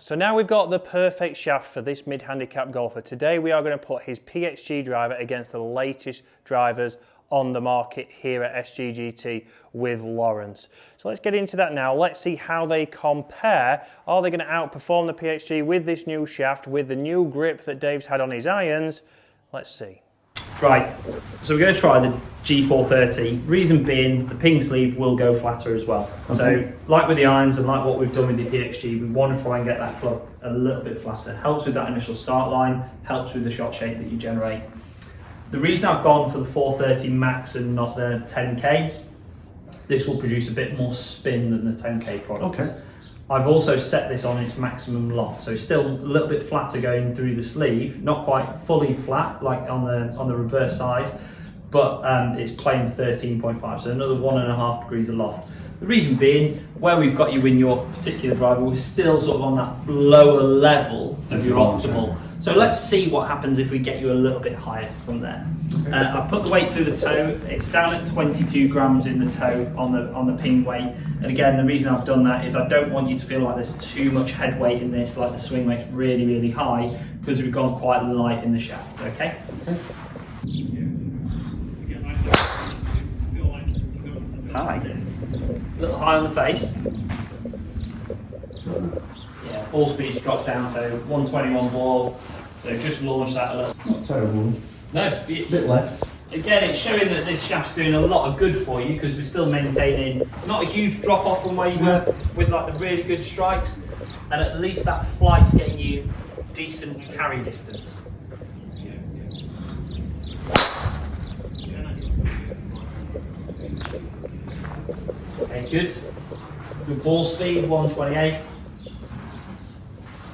So now we've got the perfect shaft for this mid-handicap golfer. Today we are going to put his PXG driver against the latest drivers on the market here at SGGT with Lawrence. So let's get into that now. Let's see how they compare. Are they going to outperform the PXG with this new shaft, with the new grip that Dave's had on his irons? Let's see. Right, so we're going to try the G430. Reason being, the ping sleeve will go flatter as well. Okay. So, like with the irons and like what we've done with the PXG, we want to try and get that club a little bit flatter. Helps with that initial start line, helps with the shot shape that you generate. The reason I've gone for the 430 Max and not the 10K, this will produce a bit more spin than the 10K product. Okay. I've also set this on its maximum loft, so still a little bit flatter going through the sleeve, not quite fully flat like on the reverse side, but it's playing 13.5, so another 1.5 degrees of loft. The reason being, where we've got you in your particular driver, we're still sort of on that lower level of your optimal. So let's see what happens if we get you a little bit higher from there. I've put the weight through the toe. It's down at 22 grams in the toe on the ping weight. And again, the reason I've done that is I don't want you to feel like there's too much head weight in this, like the swing weight's really, really high, because we've gone quite light in the shaft, okay? High. A little high on the face. Yeah, ball speed's dropped down, so 121 ball. So just launch that a little. Not terrible. No, Bit left. Again, it's showing that this shaft's doing a lot of good for you because we're still maintaining not a huge drop off from where you were with like the really good strikes, and at least that flight's getting you decent carry distance. Okay, good. Good ball speed, 128.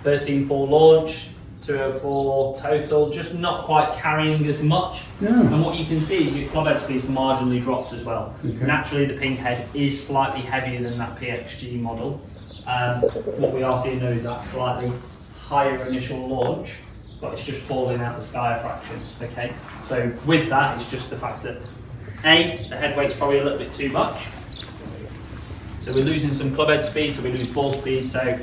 13.4 launch, 204 total, just not quite carrying as much. No. And what you can see is your club head speed marginally drops as well. Okay. Naturally, the ping head is slightly heavier than that PXG model. What we are seeing though is that slightly higher initial launch, but it's just falling out the sky a fraction. Okay, so with that, it's just the fact that the head weight's probably a little bit too much. So we're losing some club head speed, so we lose ball speed. So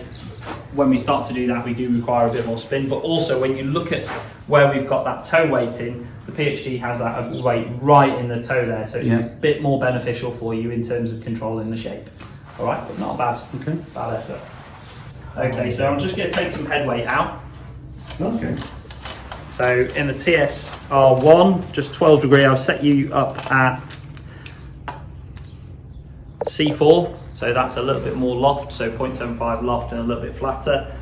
when we start to do that, we do require a bit more spin. But also, when you look at where we've got that toe weight in, the PXG has that weight right in the toe there, so it's a bit more beneficial for you in terms of controlling the shape. All right, but not bad. Okay. Bad effort. Okay, so I'm just going to take some head weight out. Okay. So in the TSR1, just 12 degree, I've set you up at C4. So that's a little bit more loft, so 0.75 loft and a little bit flatter.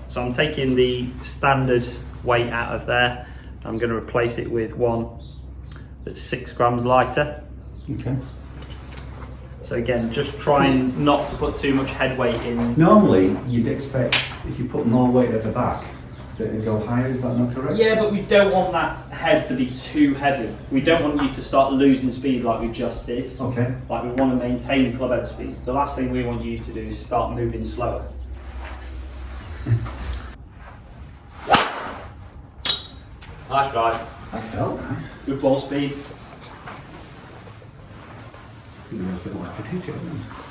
So I'm taking the standard weight out of there. I'm going to replace it with one that's 6 grams lighter. Okay. So again, just trying not to put too much head weight in. Normally, you'd expect if you put more weight at the back, that it'd go higher. Is that not correct? Yeah, but we don't want that head to be too heavy. We don't want you to start losing speed like we just did. Okay. Like we want to maintain club head speed. The last thing we want you to do is start moving slower. Nice drive. That felt nice. Good ball speed. I feel like I could hit it.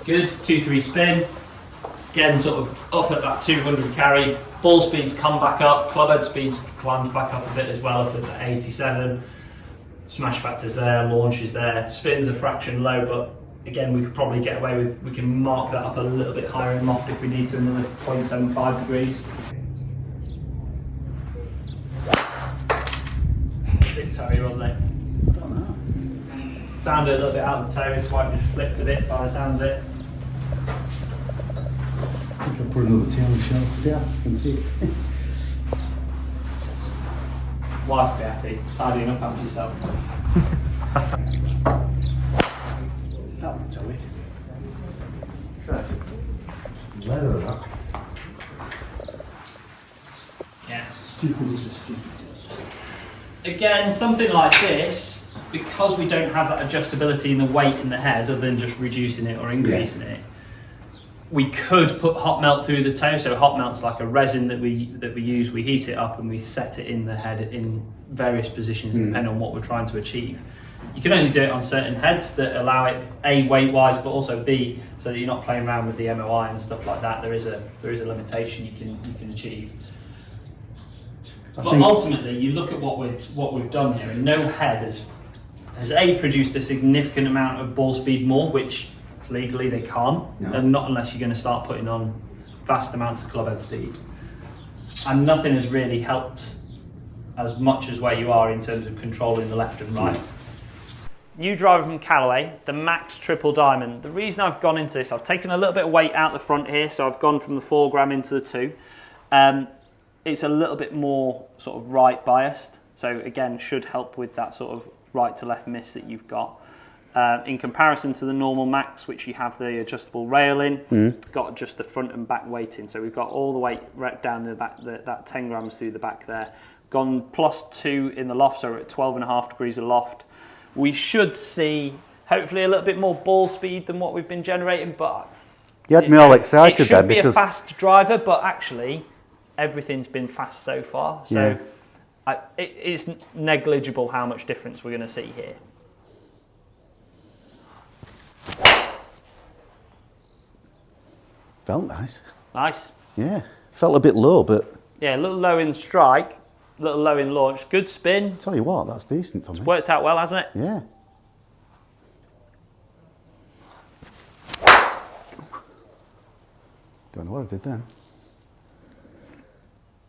Good 2-3 spin. Again, sort of up at that 200 carry. Ball speeds come back up. Club head speeds climbed back up a bit as well, up at the 87. Smash factor's there, launch is there. Spin's a fraction low, but again, we could probably get away with, we can mark that up a little bit higher in loft if we need to, another 0.75 degrees. A bit toey, wasn't it? I don't know. Sounded a little bit out of the toe, it's why it just flipped a bit by the sound of it. I think I'll put another tea on the shelf. Yeah, I can see it. Wife will be happy, tidying up after yourself. That one, Toby. Leather, that. Yeah. Stupid is a stupid. Again, something like this, because we don't have that adjustability in the weight in the head, other than just reducing it or increasing it, we could put hot melt through the toe. So hot melt's like a resin that we use. We heat it up and we set it in the head in various positions depending on what we're trying to achieve. You can only do it on certain heads that allow it A, weight-wise, but also B, so that you're not playing around with the MOI and stuff like that. There is a limitation you can achieve. But ultimately, you look at what we've done here, and no head has A, produced a significant amount of ball speed more, which legally they can't, and not unless you're going to start putting on vast amounts of club head speed. And nothing has really helped as much as where you are in terms of controlling the left and right. New driver from Callaway, the Max Triple Diamond. The reason I've gone into this, I've taken a little bit of weight out the front here, so I've gone from the 4 gram into the 2. It's a little bit more sort of right biased, so again should help with that sort of right to left miss that you've got. In comparison to the normal Max, which you have the adjustable rail in, it's got just the front and back weighting, so we've got all the weight right down the back, that 10 grams through the back there. Gone +2 in the loft, so we're at 12.5 degrees of loft. We should see hopefully a little bit more ball speed than what we've been generating, but you had me all excited it should then be because a fast driver, but actually everything's been fast so far, so it's negligible how much difference we're going to see here. felt nice. Nice. Yeah, felt a bit low, but yeah, a little low in strike, a little low in launch. Good spin. tell you what, that's decent for me. Worked out well, hasn't it? Yeah. Don't know what I did then.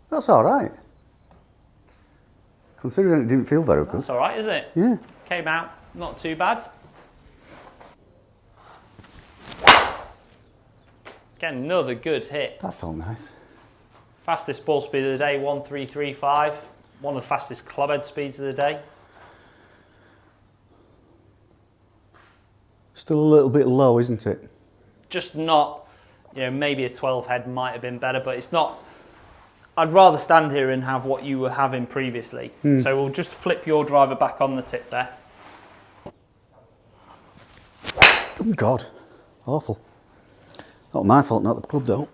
That's all right. Considering it didn't feel very good. That's all right, isn't it? Yeah. Came out not too bad. Again, another good hit. That felt nice. Fastest ball speed of the day, 1335. One of the fastest clubhead speeds of the day. Still a little bit low, isn't it? Just not, maybe a 12 head might have been better, but it's not. I'd rather stand here and have what you were having previously. So we'll just flip your driver back on the tip there. Oh God, awful. Not my fault, not the club though.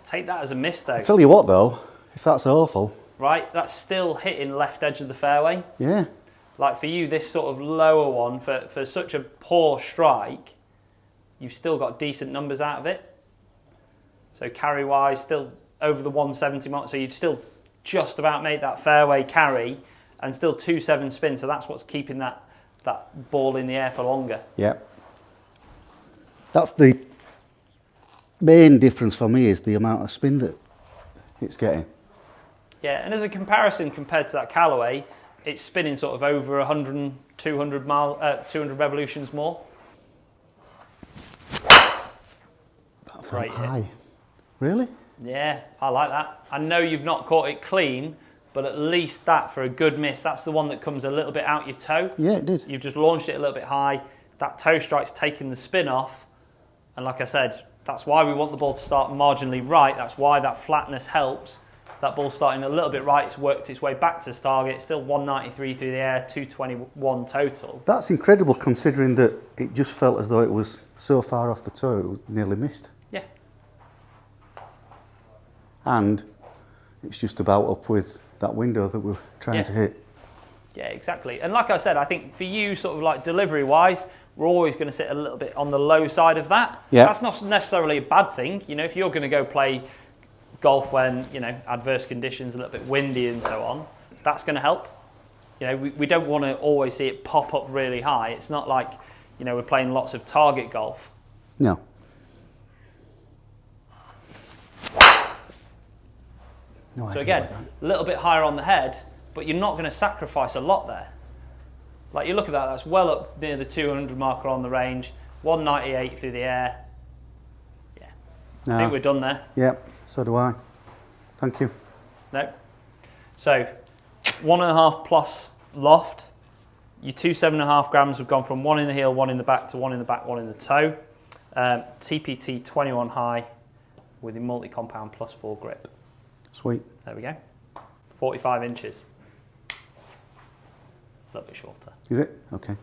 Take that as a miss though. I tell you what though, if that's awful. Right, that's still hitting left edge of the fairway. Yeah. Like for you, this sort of lower one, for such a poor strike, you've still got decent numbers out of it. So carry-wise, still over the 170 mark, so you'd still just about make that fairway carry and still 2.7 spin, so that's what's keeping that ball in the air for longer. Yeah. That's the main difference for me, is the amount of spin that it's getting. Yeah, and as a comparison compared to that Callaway, it's spinning sort of over 100, 200 revolutions more. That felt Great high. hit. Really? Yeah, I like that. I know you've not caught it clean, but at least that for a good miss, that's the one that comes a little bit out your toe. Yeah, it did. You've just launched it a little bit high. That toe strike's taken the spin off. And like I said, that's why we want the ball to start marginally right. That's why that flatness helps. That ball starting a little bit right, it's worked its way back to its target. Still 193 through the air, 221 total. That's incredible considering that it just felt as though it was so far off the toe, it was nearly missed. Yeah. And it's just about up with that window that we're trying to hit. Yeah, exactly. And like I said, I think for you, sort of like delivery-wise, we're always going to sit a little bit on the low side of that. Yeah. That's not necessarily a bad thing. If you're going to go play golf when, adverse conditions, a little bit windy and so on, that's going to help. We don't want to always see it pop up really high. It's not like, we're playing lots of target golf. No. No, So again, a little bit higher on the head, but you're not going to sacrifice a lot there. Like you look at that, that's well up near the 200 marker on the range, 198 through the air. Yeah, I think we're done there. Yep, so do I. Thank you. No. So 1.5 plus loft. Your 2 7.5 grams have gone from one in the heel, one in the back, to one in the back, one in the toe. TPT 21 high with a multi-compound plus 4 grip. Sweet. There we go. 45 inches. A little bit shorter. Is it? Okay.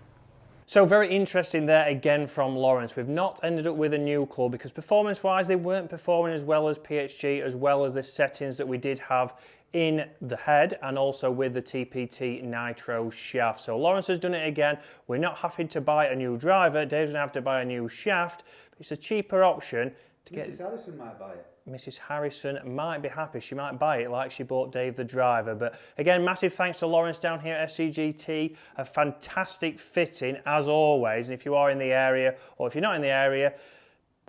So very interesting there again from Lawrence. We've not ended up with a new club because performance-wise they weren't performing as well as PXG, as well as the settings that we did have in the head and also with the TPT Nitro shaft. So Lawrence has done it again. We're not having to buy a new driver. Dave's going to have to buy a new shaft. It's a cheaper option to get. Mrs. Harrison might buy it. Mrs. Harrison might be happy. She might buy it like she bought Dave the driver. But again, massive thanks to Lawrence down here at SGGT. A fantastic fitting as always. And if you are in the area, or if you're not in the area,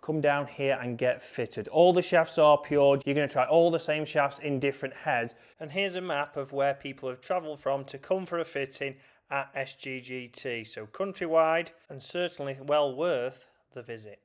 come down here and get fitted. All the shafts are pure. You're going to try all the same shafts in different heads. And here's a map of where people have travelled from to come for a fitting at SGGT. So countrywide, and certainly well worth the visit.